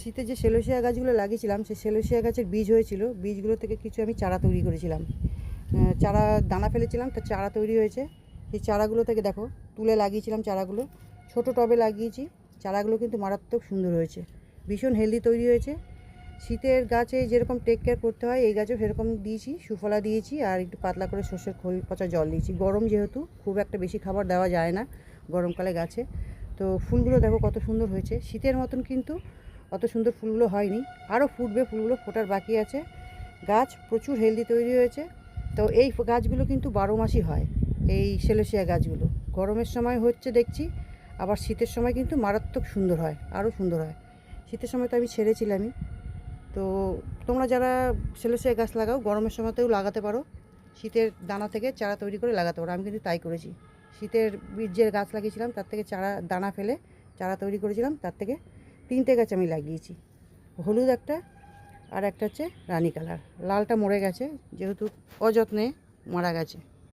শীতে যে সেলোসিয়া গাছগুলো লাগিয়েছিলাম সেই সেলোসিয়া গাছের বীজ হয়েছিল, বীজগুলো থেকে কিছু আমি চারা তৈরি করেছিলাম। চারা দানা ফেলেছিলাম, তার চারা তৈরি হয়েছে। সেই চারাগুলো থেকে দেখো তুলে লাগিয়েছিলাম চারাগুলো, ছোট টবে লাগিয়েছি। চারাগুলো কিন্তু মারাত্মক সুন্দর হয়েছে, ভীষণ হেলদি তৈরি হয়েছে। শীতের গাছে যেরকম টেক কেয়ার করতে হয় এই গাছেও সেরকম দিয়েছি, সুফলা দিয়েছি আর একটু পাতলা করে সর্ষের খোল পচা জল দিয়েছি। গরম যেহেতু খুব একটা বেশি খাবার দেওয়া যায় না গরমকালে গাছে। তো ফুলগুলো দেখো কত সুন্দর হয়েছে। শীতের মতন কিন্তু অত সুন্দর ফুলগুলো হয়নি, আরও ফুটবে, ফুলগুলো ফোটার বাকি আছে। গাছ প্রচুর হেলদি তৈরি হয়েছে। তো এই গাছগুলো কিন্তু 12 মাসই হয়, এই সেলোসিয়া গাছগুলো। গরমের সময় হচ্ছে দেখছি, আবার শীতের সময় কিন্তু মারাত্মক সুন্দর হয়, আরও সুন্দর হয়। শীতের সময় তো আমি ছেড়েছিলামই। তো তোমরা যারা সেলোসিয়া গাছ লাগাও গরমের সময়তেও লাগাতে পারো, শীতের দানা থেকে চারা তৈরি করে লাগাতে পারো। আমি কিন্তু তাই করেছি। শীতের বীজের গাছ লাগিয়েছিলাম, তার থেকে চারা দানা ফেলে চারা তৈরি করেছিলাম, তার থেকে 3টে গাছ আমি লাগিয়েছি। হলুদ একটা, আর একটা হচ্ছে রানী কালার। লালটা মরে গেছে যেহেতু অযত্নে মারা গেছে।